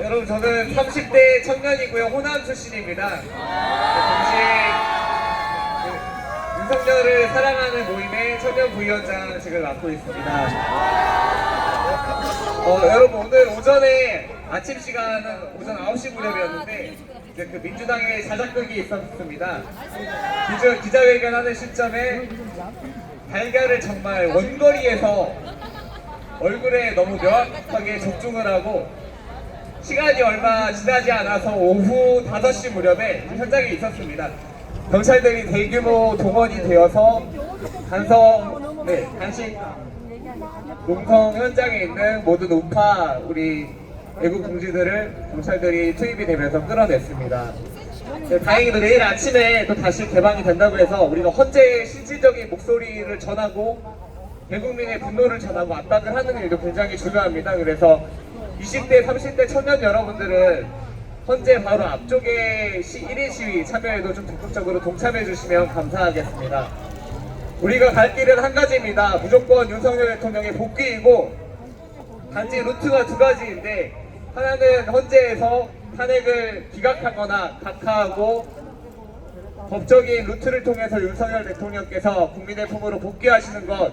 여러분 저는 30대 청년이고요. 호남 출신입니다. 동시에 윤석열을 사랑하는 모임의 청년 부위원장직을 맡고 있습니다. 여러분 오늘 오전에 아침 시간은 오전 9시 무렵이었는데 이제 그 민주당의 자작극이 있었습니다. 기자회견하는 시점에 달걀을 정말 원거리에서 얼굴에 너무 명확하게 적중을 하고 시간이 얼마 지나지 않아서 오후 5시 무렵에 현장에 있었습니다. 경찰들이 대규모 동원이 되어서 단식 농성 현장에 있는 모든 우파 우리 애국 동지들을 경찰들이 투입이 되면서 끌어냈습니다. 다행히도 내일 아침에 또 다시 개방이 된다고 해서 우리가 헌재의 실질적인 목소리를 전하고 대국민의 분노를 전하고 압박을 하는 일도 굉장히 중요합니다. 그래서 20대, 30대 청년 여러분들은 헌재 바로 앞쪽에 1인 시위 참여에도 좀 적극적으로 동참해 주시면 감사하겠습니다. 우리가 갈 길은 한 가지입니다. 무조건 윤석열 대통령의 복귀이고 단지 루트가 두 가지인데 하나는 헌재에서 탄핵을 기각하거나 각하하고 법적인 루트를 통해서 윤석열 대통령께서 국민의 품으로 복귀하시는 것,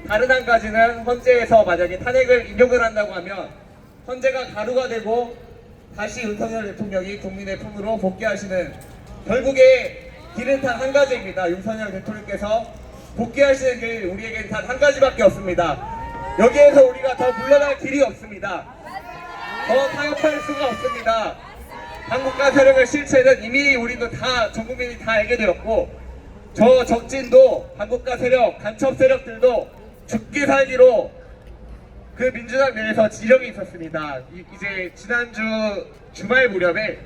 다른 한 가지는 헌재에서 만약에 탄핵을 인용을 한다고 하면 헌재가 가루가 되고 다시 윤석열 대통령이 국민의 품으로 복귀하시는, 결국에 길은 단 한 가지입니다. 윤석열 대통령께서 복귀하시는 길, 우리에겐 단 한 가지밖에 없습니다. 여기에서 우리가 더 물러날 길이 없습니다. 더 타협할 수가 없습니다. 한국과 세력의 실체는 이미 우리도 다, 전 국민이 다 알게 되었고, 저 적진도 한국과 세력, 간첩 세력들도 죽기 살기로 그 민주당 내에서 지령이 있었습니다. 이제 지난주 주말 무렵에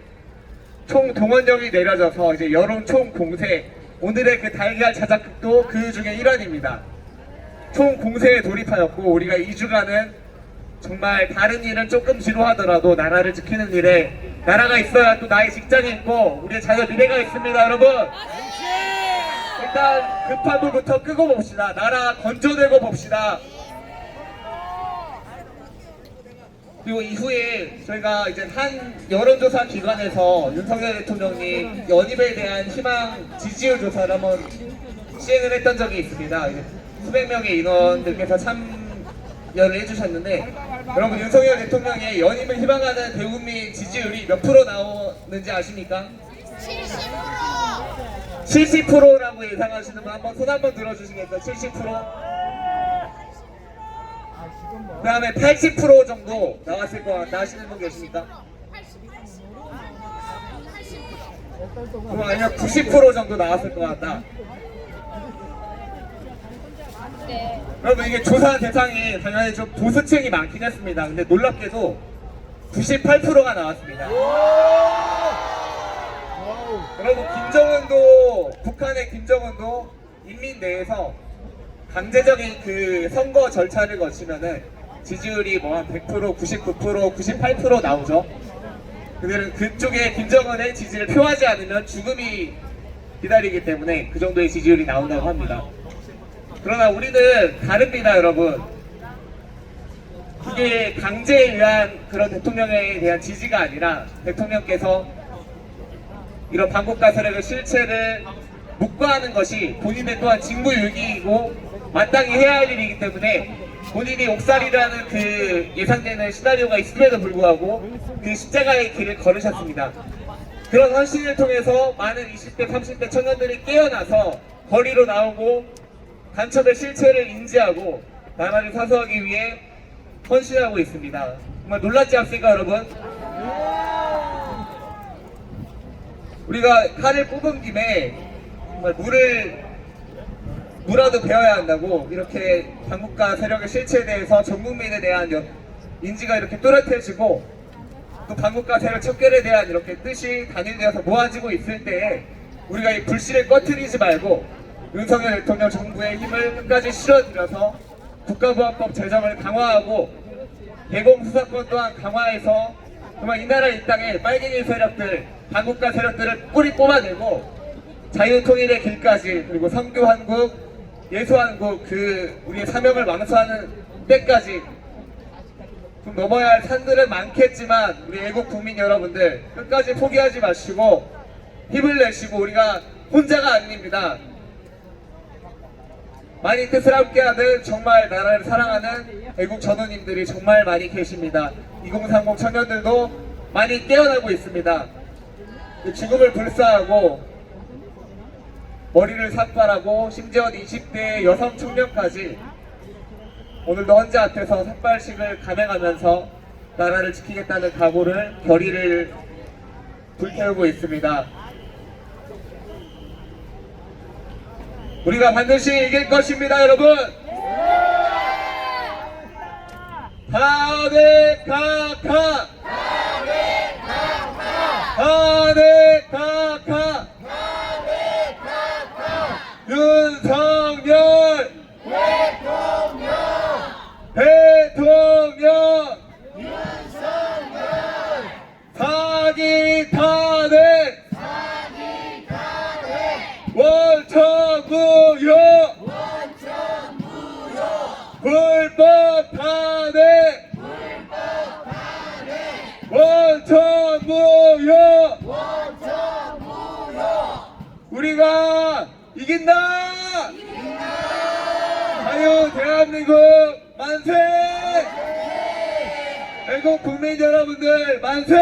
총 동원령이 내려져서 이제 여론 총 공세, 오늘의 그 달걀 자작극도 그 중에 일환입니다. 총 공세에 돌입하였고, 우리가 2주간은 정말 다른 일은 조금 지루하더라도 나라를 지키는 일에, 나라가 있어야 또 나의 직장이 있고 우리의 자녀 미래가 있습니다. 여러분 일단 급한 불부터 끄고 봅시다. 나라 건져내고 봅시다. 그리고 이후에 저희가 이제 한 여론조사 기관에서 윤석열 대통령이 연입에 대한 희망 지지율 조사를 한번 시행을 했던 적이 있습니다. 수백 명의 인원들께서 참여를 해주셨는데, 여러분 윤석열 대통령의 연임을 희망하는 대국민 지지율이 몇 프로 나오는지 아십니까? 70%! 70%라고 예상하시는 분 한번 손 한번 들어주시겠어요? 70%? 그 다음에 80% 정도 나왔을 것 같다 하시는 분 계십니까? 아니면 90% 정도 나왔을 것 같다. 여러분 이게 조사 대상이 당연히 좀 보수층이 많긴 했습니다. 근데 놀랍게도 98%가 나왔습니다. 여러분 북한의 김정은도 인민 내에서 강제적인 그 선거 절차를 거치면은 지지율이 뭐 한 100%, 99%, 98% 나오죠. 그들은 그쪽에 김정은의 지지를 표하지 않으면 죽음이 기다리기 때문에 그 정도의 지지율이 나온다고 합니다. 그러나 우리는 다릅니다, 여러분. 그게 강제에 의한 그런 대통령에 대한 지지가 아니라 대통령께서 이런 반국가 세력의 실체를 묵과하는 것이 본인의 또한 직무유기이고 마땅히 해야 할 일이기 때문에 본인이 옥살이라는 그 예상되는 시나리오가 있음에도 불구하고 그 십자가의 길을 걸으셨습니다. 그런 헌신을 통해서 많은 20대, 30대 청년들이 깨어나서 거리로 나오고 간첩의 실체를 인지하고 나라를 사수하기 위해 헌신하고 있습니다. 정말 놀랍지 않습니까, 여러분? 우리가 칼을 뽑은 김에 정말 무라도 배워야 한다고, 이렇게 당국과 세력의 실체에 대해서 전 국민에 대한 인지가 이렇게 또렷해지고 또 당국과 세력 척결에 대한 이렇게 뜻이 단일되어서 모아지고 있을 때에 우리가 이 불씨를 꺼트리지 말고 윤석열 대통령 정부의 힘을 끝까지 실어들여서 국가보안법 제정을 강화하고 대공수사권 또한 강화해서 정말 이 나라 이 땅에 빨갱이 세력들, 반국가 세력들을 뿌리 뽑아내고 자유통일의 길까지, 그리고 성교한국, 예수한국, 그 우리의 사명을 완수하는 때까지 좀 넘어야 할 산들은 많겠지만 우리 애국 국민 여러분들 끝까지 포기하지 마시고 힘을 내시고 우리가 혼자가 아닙니다. 많이 뜻을 함께하는 정말 나라를 사랑하는 애국 전우님들이 정말 많이 계십니다. 2030 청년들도 많이 깨어나고 있습니다. 죽음을 불사하고 머리를 삭발하고 심지어는 20대 여성 청년까지 오늘도 헌재 앞에서 삭발식을 감행하면서 나라를 지키겠다는 각오를 결의를 불태우고 있습니다. 우리가 반드시 이길 것입니다, 여러분. 하네카카 하네카카 윤석열 대통령 사기 탄핵 원천 무효 불법 탄핵 원천 무효 우리가 이긴다! 자유 대한민국 만세! 애국 국민 여러분들 만세!